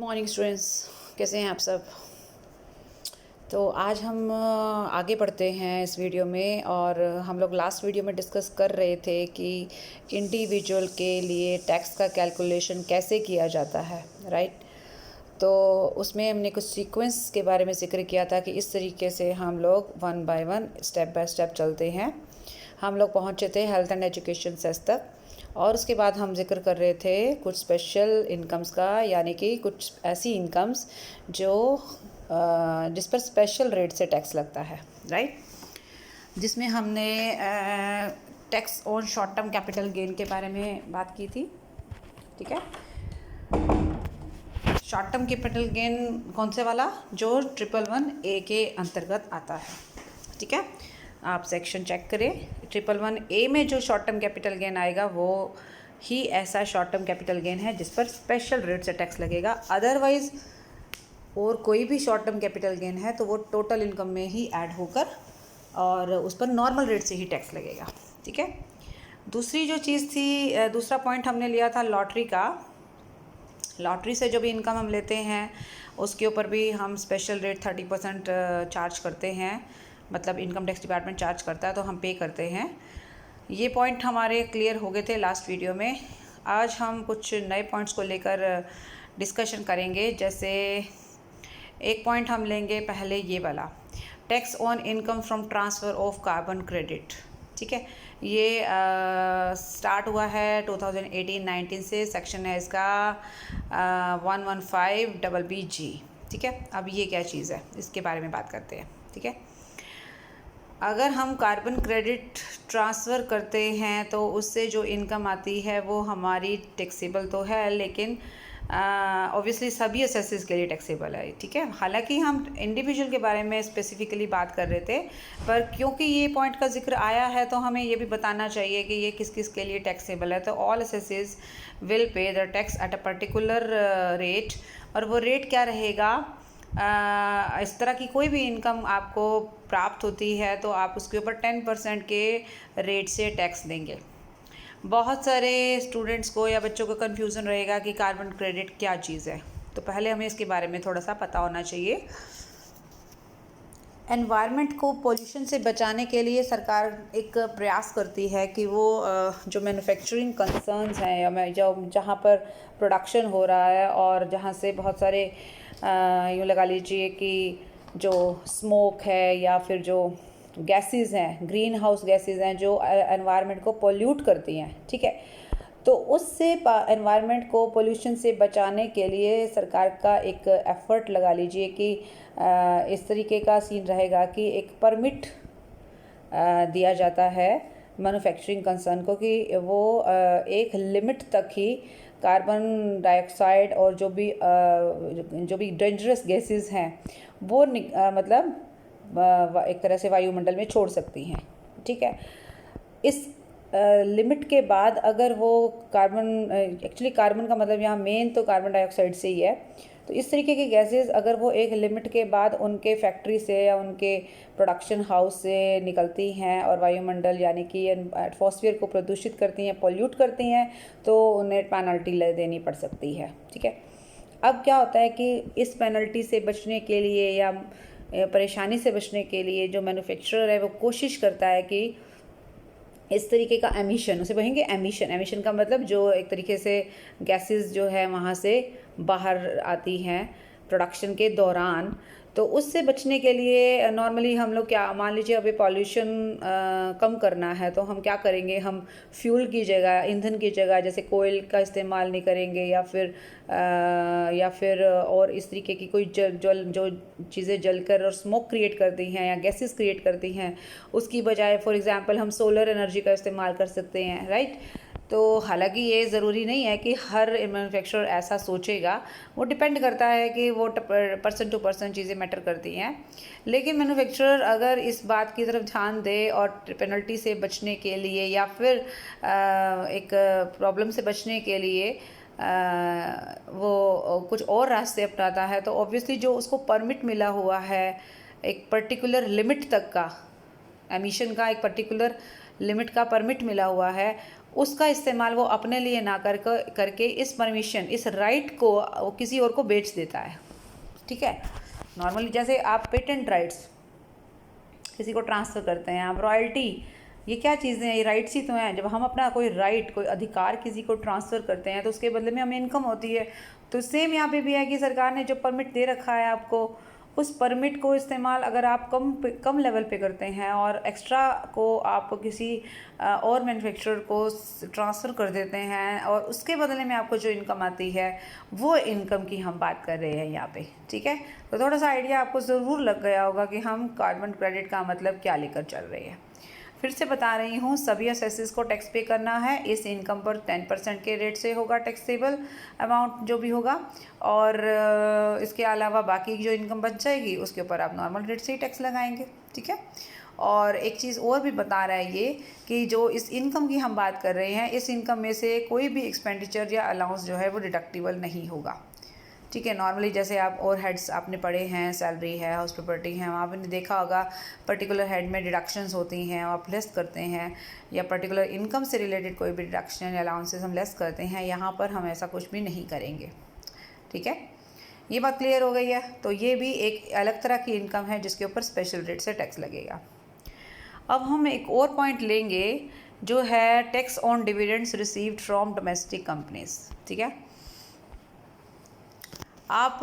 Morning students, कैसे हैं आप सब। तो आज हम आगे बढ़ते हैं इस वीडियो में। और हम लोग लास्ट वीडियो में डिस्कस कर रहे थे कि इंडिविजुअल के लिए टैक्स का कैलकुलेशन कैसे किया जाता है, राइट। तो उसमें हमने कुछ सीक्वेंस के बारे में जिक्र किया था कि इस तरीके से हम लोग one by one step by step चलते हैं। हम लोग पहुँचे थे हेल्थ एंड एजुकेशन सेस तक, और उसके बाद हम जिक्र कर रहे थे कुछ स्पेशल इनकम्स का, यानी कि कुछ ऐसी इनकम्स जो जिस पर स्पेशल रेट से टैक्स लगता है, राइट। जिसमें हमने tax on short term capital gain के बारे में बात की थी, ठीक है। शॉर्ट टर्म कैपिटल गेन कौन से वाला, जो 111A के अंतर्गत आता है, ठीक है। आप सेक्शन चेक करें, 111A में जो शॉर्ट टर्म कैपिटल गेन आएगा वो ही ऐसा शॉर्ट टर्म कैपिटल गेन है जिस पर स्पेशल रेट से टैक्स लगेगा। अदरवाइज़ और कोई भी शॉर्ट टर्म कैपिटल गेन है तो वो टोटल इनकम में ही ऐड होकर और उस पर नॉर्मल रेट से ही टैक्स लगेगा, ठीक है। दूसरी जो चीज़ थी, दूसरा पॉइंट हमने लिया था लॉटरी का। लॉटरी से जो भी इनकम हम लेते हैं उसके ऊपर भी हम स्पेशल रेट 30% चार्ज करते हैं, मतलब इनकम टैक्स डिपार्टमेंट चार्ज करता है तो हम पे करते हैं। ये पॉइंट हमारे क्लियर हो गए थे लास्ट वीडियो में। आज हम कुछ नए पॉइंट्स को लेकर डिस्कशन करेंगे। जैसे एक पॉइंट हम लेंगे पहले ये वाला, tax on income from transfer of carbon credit, ठीक है। ये स्टार्ट हुआ है 2018-19 से, सेक्शन है इसका 115BBG, ठीक है। अब ये क्या चीज़ है इसके बारे में बात करते हैं, ठीक है। अगर हम कार्बन क्रेडिट ट्रांसफ़र करते हैं तो उससे जो इनकम आती है वो हमारी टैक्सेबल तो है, लेकिन ऑब्वियसली सभी असेसेस के लिए टैक्सेबल है, ठीक है। हालांकि हम इंडिविजुअल के बारे में स्पेसिफिकली बात कर रहे थे, पर क्योंकि ये पॉइंट का जिक्र आया है तो हमें ये भी बताना चाहिए कि ये किस किस के लिए टैक्सेबल है। तो all assesses will pay the tax at a particular rate, और वो रेट क्या रहेगा, इस तरह की कोई भी इनकम आपको प्राप्त होती है तो आप उसके ऊपर 10% के रेट से टैक्स देंगे। बहुत सारे स्टूडेंट्स को या बच्चों को कन्फ्यूज़न रहेगा कि कार्बन क्रेडिट क्या चीज़ है, तो पहले हमें इसके बारे में थोड़ा सा पता होना चाहिए। एनवायरनमेंट को पोल्यूशन से बचाने के लिए सरकार एक प्रयास करती है कि वो जो मैन्युफैक्चरिंग कंसर्न्स हैं या जो जहाँ पर प्रोडक्शन हो रहा है और जहाँ से बहुत सारे यूँ लगा लीजिए कि जो स्मोक है या फिर जो गैसेस हैं, ग्रीन हाउस गैसेस हैं जो एनवायरनमेंट को पोल्यूट करती हैं, ठीक है। तो उससे एनवायरनमेंट को पोल्यूशन से बचाने के लिए सरकार का एक एफ़र्ट लगा लीजिए कि इस तरीके का सीन रहेगा कि एक परमिट दिया जाता है मैन्युफैक्चरिंग कंसर्न को कि वो एक लिमिट तक ही कार्बन डाइऑक्साइड और जो भी डेंजरस गैसेस हैं वो मतलब एक तरह से वायुमंडल में छोड़ सकती हैं, ठीक है। इस लिमिट के बाद अगर वो एक्चुअली कार्बन का मतलब यहाँ मेन तो कार्बन डाइऑक्साइड से ही है, तो इस तरीके के गैसेस अगर वो एक लिमिट के बाद उनके फैक्ट्री से या उनके प्रोडक्शन हाउस से निकलती हैं और वायुमंडल यानी कि एटमॉस्फेयर को प्रदूषित करती हैं, पोल्यूट करती हैं, तो उन्हें पेनल्टी देनी पड़ सकती है, ठीक है। अब क्या होता है कि इस पेनल्टी से बचने के लिए या परेशानी से बचने के लिए जो मैन्युफैक्चरर है वो कोशिश करता है कि इस तरीके का एमिशन, उसे कहेंगे एमिशन का मतलब जो एक तरीके से गैसेस जो है वहाँ से बाहर आती हैं प्रोडक्शन के दौरान, तो उससे बचने के लिए नॉर्मली हम लोग क्या, मान लीजिए अभी पॉल्यूशन कम करना है तो हम क्या करेंगे, हम फ्यूल की जगह, ईंधन की जगह जैसे कोयल का इस्तेमाल नहीं करेंगे या फिर और इस तरीके की कोई जो चीज़ें जलकर और स्मोक क्रिएट करती हैं या गैसेस क्रिएट करती हैं, उसकी बजाय फॉर एग्जांपल हम सोलर एनर्जी का इस्तेमाल कर सकते हैं, राइट। तो हालांकि ये ज़रूरी नहीं है कि हर मैन्युफैक्चरर ऐसा सोचेगा, वो डिपेंड करता है कि वो पर्सन टू पर्सन चीज़ें मैटर करती हैं। लेकिन मैन्युफैक्चरर अगर इस बात की तरफ ध्यान दे और पेनल्टी से बचने के लिए या फिर एक प्रॉब्लम से बचने के लिए वो कुछ और रास्ते अपनाता है, तो ऑब्वियसली जो उसको परमिट मिला हुआ है एक पर्टिकुलर लिमिट तक का, एमिशन का एक पर्टिकुलर लिमिट का परमिट मिला हुआ है, उसका इस्तेमाल वो अपने लिए ना करके इस परमिशन, इस राइट को वो किसी और को बेच देता है। ठीक है, नॉर्मली जैसे आप पेटेंट राइट्स किसी को ट्रांसफ़र करते हैं, आप रॉयल्टी, ये क्या चीज़ें हैं, ये राइट्स ही तो हैं। जब हम अपना कोई राइट, कोई अधिकार किसी को ट्रांसफ़र करते हैं तो उसके बदले में हमें इनकम होती है। तो सेम यहाँ पे भी है कि सरकार ने जो परमिट दे रखा है आपको, उस परमिट को इस्तेमाल अगर आप कम लेवल पे करते हैं और एक्स्ट्रा को आप किसी और मैन्युफैक्चरर को ट्रांसफ़र कर देते हैं और उसके बदले में आपको जो इनकम आती है वो इनकम की हम बात कर रहे हैं यहाँ पे। ठीक है, तो थोड़ा सा आइडिया आपको ज़रूर लग गया होगा कि हम कार्बन क्रेडिट का मतलब क्या लेकर चल रहे हैं। फिर से बता रही हूँ, सभी असेसिस को टैक्स पे करना है। इस इनकम पर 10% के रेट से होगा टैक्सेबल अमाउंट जो भी होगा, और इसके अलावा बाकी जो इनकम बच जाएगी उसके ऊपर आप नॉर्मल रेट से ही टैक्स लगाएंगे। ठीक है, और एक चीज़ और भी बता रहा है ये कि जो इस इनकम की हम बात कर रहे हैं, इस इनकम में से कोई भी एक्सपेंडिचर या अलाउंस जो है वो डिडक्टिबल नहीं होगा। ठीक है, नॉर्मली जैसे आप और हेड्स आपने पढ़े हैं, सैलरी है, हाउस प्रॉपर्टी है, वहाँ आपने देखा होगा पर्टिकुलर हेड में डिडक्शंस होती हैं, आप लेस करते हैं, या पर्टिकुलर इनकम से रिलेटेड कोई भी डिडक्शन या अलाउंसेस हम लेस करते हैं। यहाँ पर हम ऐसा कुछ भी नहीं करेंगे। ठीक है, ये बात क्लियर हो गई है। तो ये भी एक अलग तरह की इनकम है जिसके ऊपर स्पेशल रेट से टैक्स लगेगा। अब हम एक और पॉइंट लेंगे जो है tax on dividends received from domestic companies. ठीक है, आप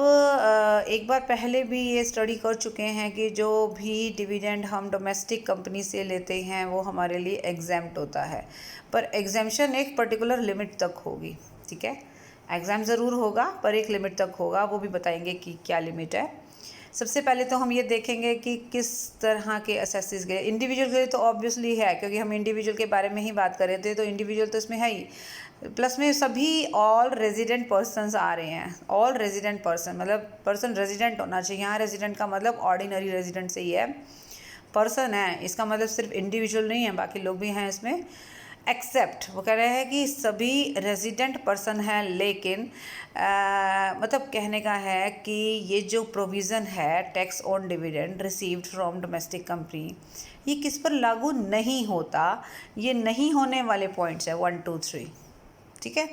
एक बार पहले भी ये स्टडी कर चुके हैं कि जो भी डिविडेंड हम डोमेस्टिक कंपनी से लेते हैं वो हमारे लिए एग्जैम्प्ट होता है, पर एग्जैम्पशन एक पर्टिकुलर लिमिट तक होगी। ठीक है, एग्जाम ज़रूर होगा पर एक लिमिट तक होगा, वो भी बताएंगे कि क्या लिमिट है। सबसे पहले तो हम ये देखेंगे कि किस तरह के असेसिस गए। इंडिविजुअल के लिए तो ऑब्वियसली है, क्योंकि हम इंडिविजुअल के बारे में ही बात कर रहे थे, तो इंडिविजुअल तो इसमें है ही। प्लस में सभी ऑल रेजिडेंट पर्सनस आ रहे हैं। ऑल रेजिडेंट पर्सन मतलब पर्सन रेजिडेंट होना चाहिए। यहाँ रेजिडेंट का मतलब ऑर्डिनरी रेजिडेंट से ही है, पर्सन है, इसका मतलब सिर्फ इंडिविजुअल नहीं है, बाकी लोग भी हैं इसमें। एक्सेप्ट, वो कह रहे हैं कि सभी रेजिडेंट पर्सन हैं, लेकिन मतलब कहने का है कि ये जो प्रोविज़न है tax on dividend received from domestic company, ये किस पर लागू नहीं होता। ये नहीं होने वाले पॉइंट्स है 1, 2, 3। ठीक है,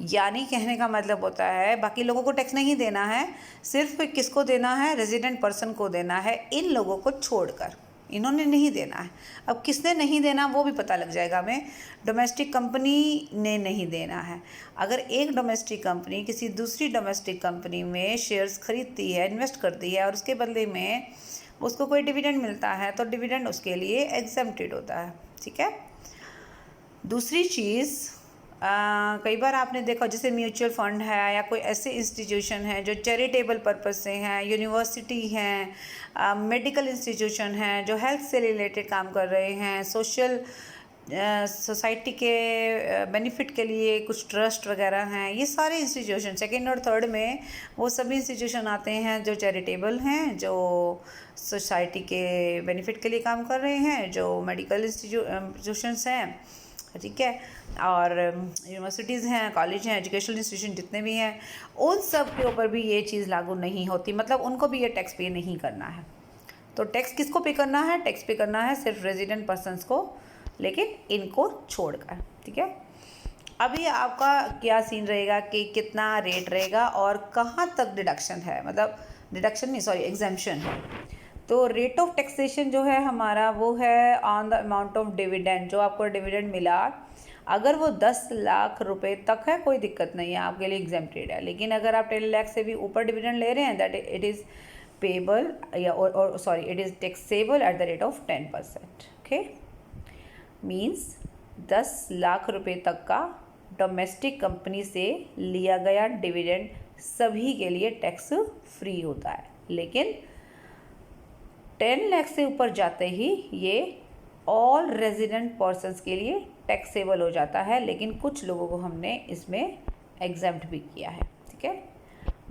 यानी कहने का मतलब होता है बाकी लोगों को टैक्स नहीं देना है, सिर्फ किसको देना है, रेजिडेंट पर्सन को देना है, इन लोगों को छोड़कर इन्होंने नहीं देना है। अब किसने नहीं देना वो भी पता लग जाएगा हमें, डोमेस्टिक कंपनी ने नहीं देना है। अगर एक डोमेस्टिक कंपनी किसी दूसरी डोमेस्टिक कंपनी में शेयर्स खरीदती है, इन्वेस्ट करती है, और उसके बदले में उसको कोई डिविडेंड मिलता है, तो डिविडेंड उसके लिए एग्जम्प्टेड होता है। ठीक है, दूसरी चीज़, कई बार आपने देखा जैसे म्यूचुअल फंड है या कोई ऐसे इंस्टीट्यूशन है जो चैरिटेबल पर्पस से हैं, यूनिवर्सिटी हैं, मेडिकल इंस्टीट्यूशन हैं जो हेल्थ से रिलेटेड काम कर रहे हैं, सोशल सोसाइटी के बेनिफिट के लिए कुछ ट्रस्ट वगैरह हैं, ये सारे इंस्टीट्यूशन सेकंड और थर्ड में वो सभी इंस्टीट्यूशन आते हैं जो चैरिटेबल हैं, जो सोसाइटी के बेनिफिट के लिए काम कर रहे हैं, जो मेडिकल इंस्टीट्यूशंस हैं। ठीक है, और यूनिवर्सिटीज़ हैं, कॉलेज हैं, एजुकेशनल इंस्टीट्यूशन जितने भी हैं, उन सब के ऊपर भी ये चीज़ लागू नहीं होती, मतलब उनको भी ये टैक्स पे नहीं करना है। तो टैक्स किसको पे करना है, टैक्स पे करना है सिर्फ रेजिडेंट पर्सनस को, लेकिन इनको छोड़कर। ठीक है, अभी आपका क्या सीन रहेगा कि कितना रेट रहेगा और कहाँ तक डिडक्शन है, मतलब डिडक्शन नहीं सॉरी एग्जेम्पशन है। तो रेट ऑफ टैक्सेशन जो है हमारा वो है on the amount of dividend, जो आपको डिविडेंड मिला, अगर वो 10 लाख रुपए तक है कोई दिक्कत नहीं है, आपके लिए एग्जेम्प्टेड है। लेकिन अगर आप 10 लाख से भी ऊपर डिविडेंड ले रहे हैं, दैट इट इज़ पेबल या और sorry it is taxable at the rate of 10%। Okay, means 10 lakh रुपए तक का डोमेस्टिक कंपनी से लिया गया डिविडेंड सभी के लिए टैक्स फ्री होता है, लेकिन 10 लाख से ऊपर जाते ही ये ऑल रेजिडेंट पर्सन्स के लिए टैक्सेबल हो जाता है, लेकिन कुछ लोगों को हमने इसमें एग्जेम्प्ट भी किया है। ठीक है,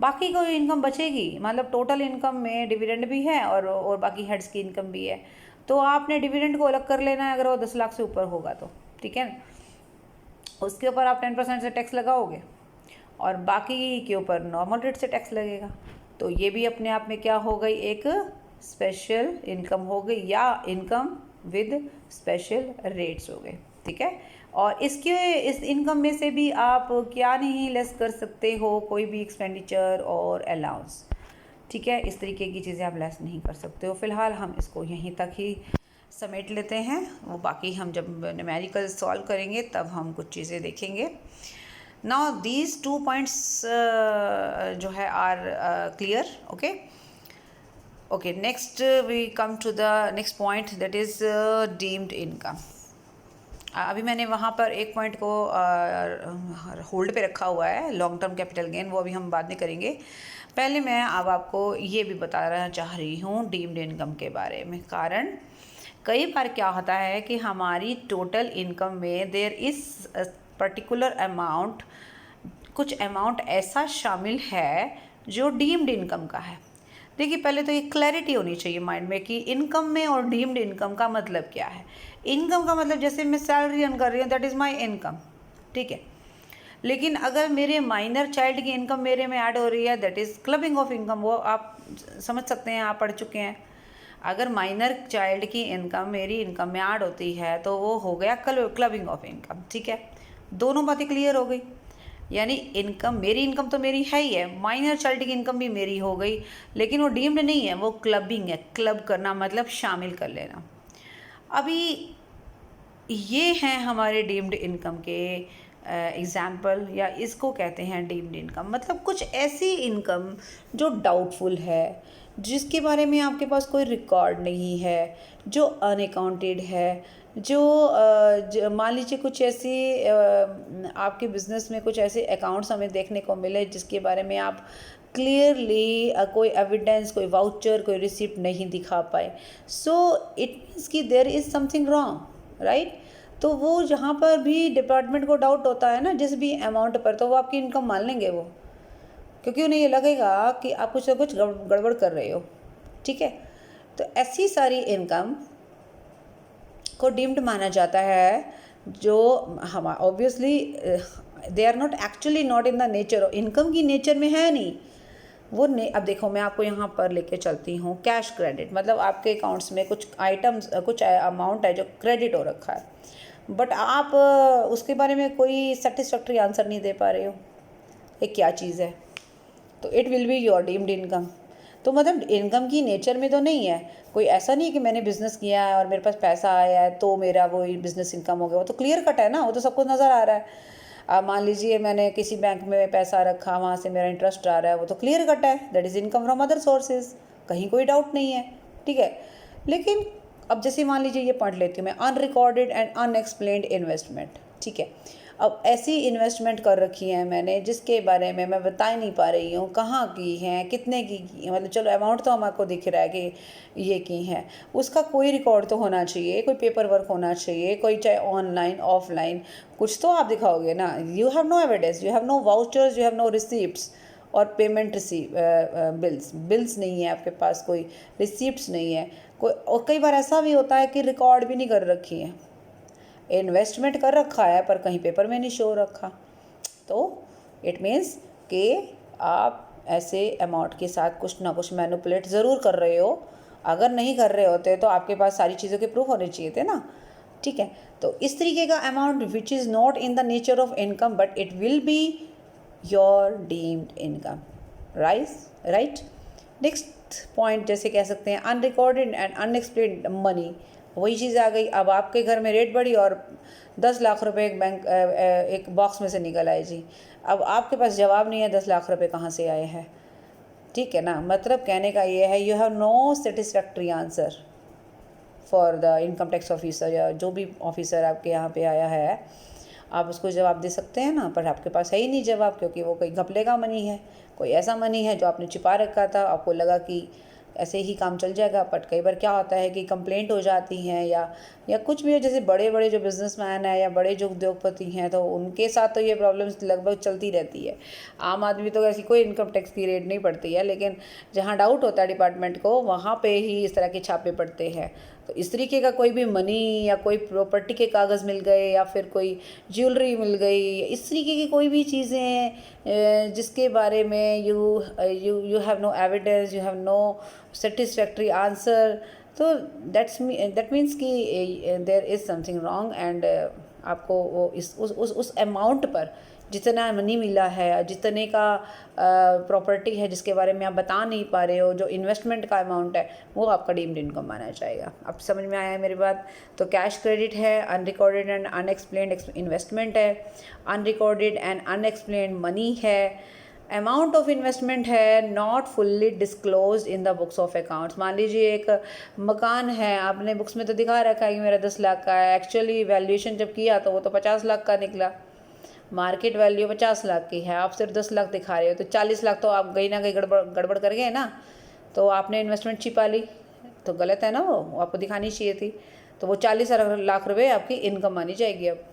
बाकी कोई इनकम बचेगी, मतलब टोटल इनकम में डिविडेंड भी है और बाकी हेड्स की इनकम भी है, तो आपने डिविडेंड को अलग कर लेना है अगर वो 10 लाख से ऊपर होगा तो। ठीक है, उसके ऊपर आप 10% से टैक्स लगाओगे और बाकी के ऊपर नॉर्मल रेट से टैक्स लगेगा। तो ये भी अपने आप में क्या हो गई, एक स्पेशल इनकम हो गई या इनकम विद स्पेशल रेट्स हो गए। ठीक है, और इस इनकम में से भी आप क्या नहीं लेस कर सकते हो, कोई भी एक्सपेंडिचर और अलाउंस, ठीक है। इस तरीके की चीज़ें आप लेस नहीं कर सकते हो। फ़िलहाल हम इसको यहीं तक ही समेट लेते हैं, वो बाकी हम जब न्यूमेरिकल सॉल्व करेंगे तब हम कुछ चीज़ें देखेंगे। नाउ दीज 2 पॉइंट्स जो है are clear, okay. Okay, next we come to the next point, that is deemed income. अभी मैंने वहाँ पर एक पॉइंट को होल्ड पे रखा हुआ है, लॉन्ग टर्म कैपिटल गेन, वो अभी हम बाद में करेंगे। पहले मैं अब आपको ये भी बताना चाह रही हूँ डीम्ड इनकम के बारे में। कारण कई बार क्या होता है कि हमारी टोटल इनकम में देयर इज़ पर्टिकुलर अमाउंट, कुछ अमाउंट ऐसा शामिल है जो डीम्ड इनकम का है। देखिए, पहले तो ये क्लैरिटी होनी चाहिए माइंड में कि इनकम में और डीम्ड इनकम का मतलब क्या है। इनकम का मतलब जैसे मैं सैलरी अर्न कर रही हूँ, दैट इज़ माय इनकम, ठीक है। लेकिन अगर मेरे माइनर चाइल्ड की इनकम मेरे में ऐड हो रही है, that is clubbing of income. वो आप समझ सकते हैं, आप पढ़ चुके हैं। अगर माइनर चाइल्ड की इनकम मेरी इनकम में ऐड होती है तो वो हो गया क्लबिंग ऑफ इनकम, ठीक है। दोनों बातें क्लियर हो गई। यानी इनकम, मेरी इनकम तो मेरी है ही है, माइनर चाइल्ड की इनकम भी मेरी हो गई, लेकिन वो डीम्ड नहीं है, वो क्लबिंग है। क्लब करना मतलब शामिल कर लेना। अभी ये हैं हमारे डीम्ड इनकम के एग्ज़ाम्पल, या इसको कहते हैं डीम्ड इनकम। मतलब कुछ ऐसी इनकम जो डाउटफुल है, जिसके बारे में आपके पास कोई रिकॉर्ड नहीं है, जो अनअकाउंटेड है, जो मान लीजिए कुछ ऐसी आपके बिज़नेस में कुछ ऐसे अकाउंट्स हमें देखने को मिले जिसके बारे में आप क्लियरली कोई एविडेंस, कोई वाउचर, कोई रिसिप्ट नहीं दिखा पाए। सो इट मीन्स कि there is something wrong, right. तो वो जहाँ पर भी डिपार्टमेंट को डाउट होता है ना जिस भी अमाउंट पर, तो वो आपकी इनकम मान लेंगे वो, क्योंकि उन्हें ये लगेगा कि आप कुछ ना कुछ गड़बड़ कर रहे हो, ठीक है। तो ऐसी सारी इनकम को डीम्ड माना जाता है जो हम obviously they are not actually not in the nature, income की नेचर में है नहीं वो। अब देखो, मैं आपको यहाँ पर लेके चलती हूँ कैश क्रेडिट, मतलब आपके अकाउंट्स में कुछ आइटम्स, कुछ अमाउंट है जो क्रेडिट हो रखा है, बट आप उसके बारे में कोई सेटिस्फैक्ट्री आंसर नहीं दे पा रहे हो, ये क्या चीज़ है, तो it will be your deemed income. तो मतलब इनकम की नेचर में तो नहीं है, कोई ऐसा नहीं है कि मैंने बिज़नेस किया है और मेरे पास पैसा आया है तो मेरा वो बिज़नेस इनकम हो गया। वो तो क्लियर कट है ना, वो तो सबको नज़र आ रहा है। मान लीजिए मैंने किसी बैंक में पैसा रखा, वहाँ से मेरा इंटरेस्ट आ रहा है, वो तो क्लियर कट है, that is income from other sources, कहीं कोई डाउट नहीं है, ठीक है। लेकिन अब जैसे मान लीजिए ये पढ़ लेती हूँ मैं, अनरिकॉर्डेड एंड अनएक्सप्लेन्ड इन्वेस्टमेंट, ठीक है। अब ऐसी इन्वेस्टमेंट कर रखी है मैंने जिसके बारे में मैं बता ही नहीं पा रही हूँ कहाँ की हैं, कितने की है, मतलब चलो अमाउंट तो हमको दिख रहा है कि ये की है, उसका कोई रिकॉर्ड तो होना चाहिए, कोई पेपर वर्क होना चाहिए, कोई चाहे ऑनलाइन ऑफलाइन कुछ तो आप दिखाओगे ना। You have no evidence, you have no vouchers, you have no receipts और पेमेंट बिल्स नहीं है आपके पास, कोई रिसिप्ट्स नहीं है कोई। और कई बार ऐसा भी होता है कि रिकॉर्ड भी नहीं कर रखी है, इन्वेस्टमेंट कर रखा है पर कहीं पेपर में नहीं शो रखा। तो इट मीन्स कि आप ऐसे अमाउंट के साथ कुछ ना कुछ मैनिपुलेट ज़रूर कर रहे हो। अगर नहीं कर रहे होते तो आपके पास सारी चीज़ों के प्रूफ होने चाहिए थे ना, ठीक है। तो इस तरीके का amount which is not in the nature of income but it will be your deemed income, right. Next point जैसे कह सकते हैं अनरिकॉर्डेड एंड अनएक्सप्लेन्ड मनी। वही चीज़ आ गई, अब आपके घर में रेट बढ़ी और 10 लाख रुपए एक बॉक्स में से निकल आए जी। अब आपके पास जवाब नहीं है 10 लाख रुपए कहाँ से आए हैं, ठीक है ना। मतलब कहने का ये है, you have no satisfactory answer for the income tax officer, या जो भी ऑफिसर आपके यहाँ पे आया है, आप उसको जवाब दे सकते हैं ना, पर आपके पास है ही नहीं जवाब, क्योंकि वो कोई घपले का मनी है, कोई ऐसा मनी है जो आपने छिपा रखा था, आपको लगा कि ऐसे ही काम चल जाएगा। बट कई बार क्या होता है कि कंप्लेंट हो जाती हैं या कुछ भी, जैसे बड़े बड़े जो बिजनेसमैन हैं या बड़े जो उद्योगपति हैं, तो उनके साथ तो ये प्रॉब्लम्स लगभग चलती रहती है। आम आदमी तो ऐसी कोई इनकम टैक्स की रेट नहीं पड़ती है, लेकिन जहाँ डाउट होता है डिपार्टमेंट को, वहाँ पे ही इस तरह के छापे पड़ते हैं। तो इस तरीके का कोई भी मनी या कोई प्रॉपर्टी के कागज़ मिल गए या फिर कोई ज्वेलरी मिल गई, इस तरीके की कोई भी चीज़ें जिसके बारे में you have no evidence, you have no satisfactory answer, तो दैट मीन्स कि there is something wrong and आपको वो इस उस अमाउंट पर जितना मनी मिला है, जितने का प्रॉपर्टी है जिसके बारे में आप बता नहीं पा रहे हो, जो इन्वेस्टमेंट का अमाउंट है, वो आपका डीम्ड इनकम माना जाएगा। अब समझ में आया है मेरी बात? तो कैश क्रेडिट है, अनरिकॉर्डेड एंड अनएक्सप्लेन्ड इन्वेस्टमेंट है, अनरिकॉर्डेड एंड अनएक्सप्लेन्ड मनी है, अमाउंट ऑफ इन्वेस्टमेंट है, not fully disclose in the books of accounts. मान लीजिए एक मकान है, आपने बुक्स में तो दिखा रखा है कि मेरा 10 लाख का है, एक्चुअली वैल्यूएशन जब किया तो वो तो 50 लाख का निकला, मार्केट वैल्यू 50 लाख की है, आप सिर्फ 10 लाख दिखा रहे हो, तो 40 लाख तो आप कहीं ना कहीं गड़बड़ कर गए ना। तो आपने इन्वेस्टमेंट छिपा ली, तो गलत है ना, वो आपको दिखानी चाहिए थी। तो वो 40 लाख रुपए आपकी इनकम मानी जाएगी। अब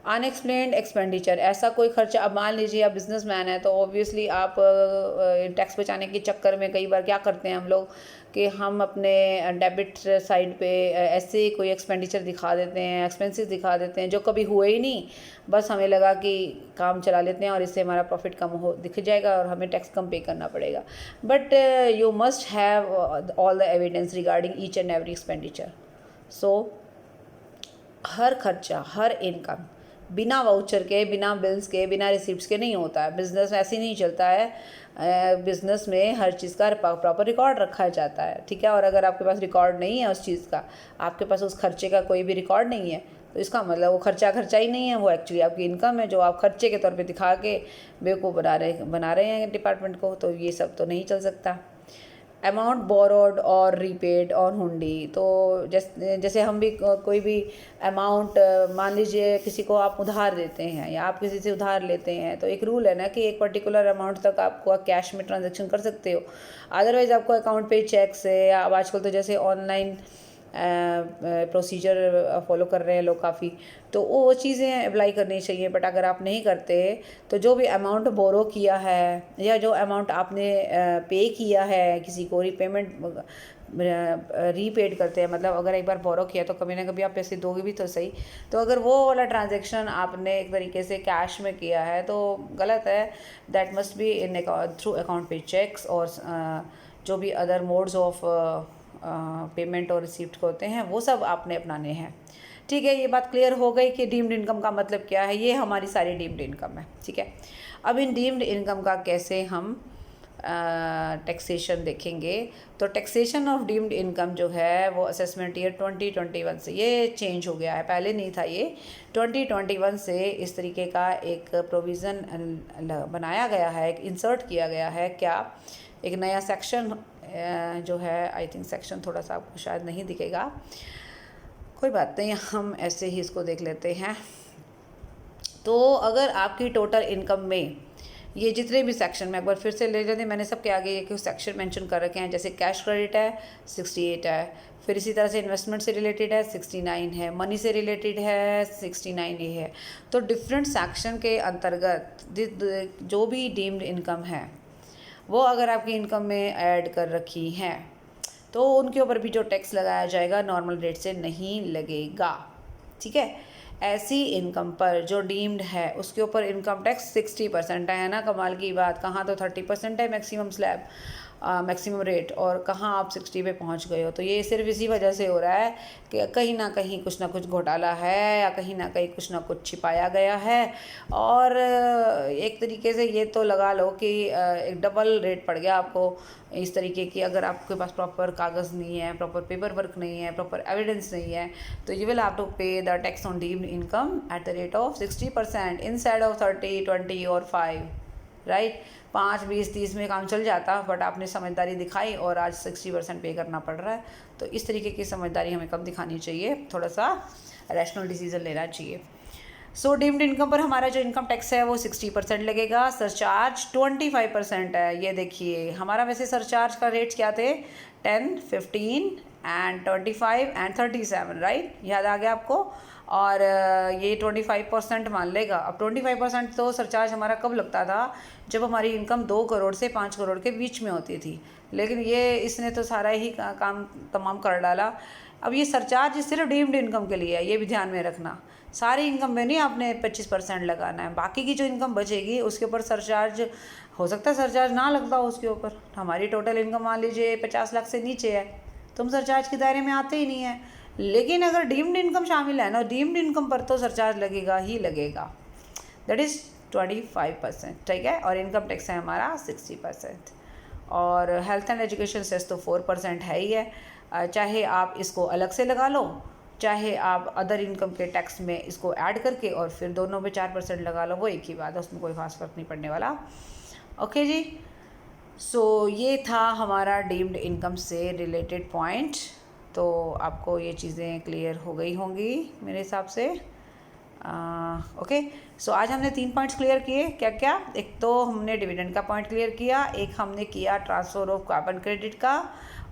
अनएक्सप्लेन्ड एक्सपेंडिचर, ऐसा कोई खर्चा, अब मान लीजिए आप बिजनेसमैन है तो ऑब्वियसली आप टैक्स बचाने के चक्कर में कई बार क्या करते हैं हम लोग कि हम अपने डेबिट साइड पे ऐसे कोई एक्सपेंडिचर दिखा देते हैं, एक्सपेंसेस दिखा देते हैं जो कभी हुए ही नहीं, बस हमें लगा कि काम चला लेते हैं और इससे हमारा प्रॉफिट कम हो दिख जाएगा और हमें टैक्स कम पे करना पड़ेगा। But you must have all the evidence regarding each and every expenditure. So हर खर्चा, हर इनकम बिना वाउचर के, बिना बिल्स के, बिना रिसिप्ट्स के नहीं होता है। बिज़नेस ऐसे नहीं चलता है। बिज़नेस में हर चीज़ का प्रॉपर रिकॉर्ड रखा जाता है, ठीक है। और अगर आपके पास रिकॉर्ड नहीं है उस चीज़ का, आपके पास उस खर्चे का कोई भी रिकॉर्ड नहीं है, तो इसका मतलब वो खर्चा ही नहीं है, वो एक्चुअली आपकी इनकम है जो आप खर्चे के तौर पे दिखा के बेवकूफ़ बना रहे हैं डिपार्टमेंट को। तो ये सब तो नहीं चल सकता। अमाउंट बोरोड और रीपेड और हुंडी, तो जैसे हम भी कोई भी अमाउंट, मान लीजिए किसी को आप उधार देते हैं या आप किसी से उधार लेते हैं, तो एक रूल है ना कि एक पर्टिकुलर अमाउंट तक आपको कैश में ट्रांजैक्शन कर सकते हो, अदरवाइज़ आपको अकाउंट पे चेक से, या अब आजकल तो जैसे ऑनलाइन प्रोसीजर फॉलो कर रहे हैं लोग काफ़ी, तो वो चीज़ें अप्लाई करनी चाहिए। बट अगर आप नहीं करते तो जो भी अमाउंट बोरो किया है या जो अमाउंट आपने पे किया है किसी को, रीपेमेंट रीपेड करते हैं, मतलब अगर एक बार बोरो किया तो कभी ना कभी आप पैसे दोगे भी तो सही। तो अगर वो वाला ट्रांजैक्शन आपने एक तरीके से कैश में किया है तो गलत है। That must be in through account पे चेक्स और जो भी अदर मोड्स ऑफ पेमेंट और रिसिप्ट होते हैं वो सब आपने अपनाने हैं। ठीक है, ये बात क्लियर हो गई कि डीम्ड इनकम का मतलब क्या है। ये हमारी सारी डीम्ड इनकम है, ठीक है। अब इन डीम्ड इनकम का कैसे हम टैक्सेशन देखेंगे। तो टैक्सेशन ऑफ डीम्ड इनकम जो है वो असेसमेंट ईयर 2021 से ये चेंज हो गया है, पहले नहीं था ये। 2021 से इस तरीके का एक प्रोविज़न बनाया गया है, एक इंसर्ट किया गया है। क्या, एक नया सेक्शन जो है, आई थिंक सेक्शन थोड़ा सा आपको शायद नहीं दिखेगा, कोई बात नहीं, हम ऐसे ही इसको देख लेते हैं। तो अगर आपकी टोटल इनकम में ये जितने भी सेक्शन में, एक बार फिर से ले लेते हैं, मैंने सबके आगे एक सेक्शन मेंशन कर रखे हैं। जैसे कैश क्रेडिट है 68 है, फिर इसी तरह से इन्वेस्टमेंट से रिलेटेड है 69 है, मनी से रिलेटेड है 69 ये है। तो डिफरेंट सेक्शन के अंतर्गत जो भी डीम्ड इनकम है वो अगर आपकी इनकम में ऐड कर रखी हैं तो उनके ऊपर भी जो टैक्स लगाया जाएगा नॉर्मल रेट से नहीं लगेगा, ठीक है। ऐसी इनकम पर जो डीम्ड है उसके ऊपर इनकम टैक्स 60% है ना, कमाल की बात। कहाँ तो 30% है मैक्सिमम स्लैब, मैक्सिमम रेट, और कहाँ आप 60 पे पहुँच गए हो। तो ये सिर्फ इसी वजह से हो रहा है कि कहीं ना कहीं कुछ ना कुछ घोटाला है या कहीं ना कहीं कुछ ना कुछ छिपाया गया है। और एक तरीके से ये तो लगा लो कि एक डबल रेट पड़ गया आपको इस तरीके की। अगर आपके पास प्रॉपर कागज़ नहीं है, प्रॉपर पेपर वर्क नहीं है, प्रॉपर एविडेंस नहीं है, तो यू विल हैव टू पे the tax on deemed income at the rate of 60% instead of 30, 20 और 5, राइट। 5, 20, 30 में काम चल जाता, बट आपने समझदारी दिखाई और आज 60% पे करना पड़ रहा है। तो इस तरीके की समझदारी हमें कब दिखानी चाहिए, थोड़ा सा रैशनल डिसीजन लेना चाहिए। सो डीम्ड इनकम पर हमारा जो इनकम टैक्स है वो 60% लगेगा, सरचार्ज 25% है। ये देखिए हमारा वैसे सरचार्ज का रेट्स क्या थे, 10, 15 एंड 25 एंड 37, राइट, याद आ गया आपको। और ये 25% मान लेगा। अब 25% तो सरचार्ज हमारा कब लगता था, जब हमारी इनकम 2 करोड़ से 5 करोड़ के बीच में होती थी। लेकिन ये इसने तो सारा ही काम तमाम कर डाला। अब ये सरचार्ज सिर्फ डीम्ड इनकम के लिए है, ये भी ध्यान में रखना। सारी इनकम में नहीं आपने 25% लगाना है, बाकी की जो इनकम बचेगी उसके ऊपर सरचार्ज हो सकता है सरचार्ज ना लगता हो उसके ऊपर। हमारी टोटल इनकम मान लीजिए 50 लाख से नीचे है, तुम सरचार्ज के दायरे में आते ही नहीं है। लेकिन अगर डीम्ड इनकम शामिल है ना, डीम्ड इनकम पर तो सरचार्ज लगेगा ही लगेगा, दैट इज़ 25%, ठीक है। और इनकम टैक्स है हमारा 60%। और हेल्थ एंड एजुकेशन सेस तो 4% है ही है। चाहे आप इसको अलग से लगा लो, चाहे आप अदर इनकम के टैक्स में इसको ऐड करके और फिर दोनों में 4% लगा लो, वो एक ही बात है, उसमें कोई खास फर्क नहीं पड़ने वाला। ओके जी, सो ये था हमारा डीम्ड इनकम से रिलेटेड पॉइंट। तो आपको ये चीज़ें क्लियर हो गई होंगी मेरे हिसाब से। ओके, सो आज हमने 3 पॉइंट्स क्लियर किए। क्या क्या? एक तो हमने डिविडेंड का पॉइंट क्लियर किया, एक हमने किया ट्रांसफ़र ऑफ कार्बन क्रेडिट का,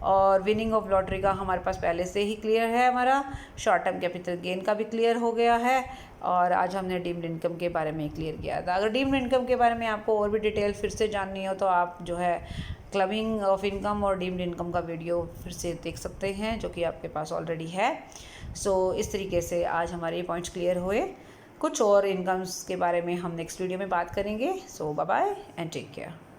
और विनिंग ऑफ लॉटरी का हमारे पास पहले से ही क्लियर है। हमारा शॉर्ट टर्म कैपिटल गेन का भी क्लियर हो गया है। और आज हमने डीम्ड इनकम के बारे में क्लियर किया था। अगर डीम्ड इनकम के बारे में आपको और भी डिटेल फिर से जाननी हो तो आप जो है क्लबिंग ऑफ इनकम और डीम्ड इनकम का वीडियो फिर से देख सकते हैं, जो कि आपके पास ऑलरेडी है। सो इस तरीके से आज हमारे ये पॉइंट्स क्लियर हुए। कुछ और इनकम्स के बारे में हम नेक्स्ट वीडियो में बात करेंगे। So bye bye and take care.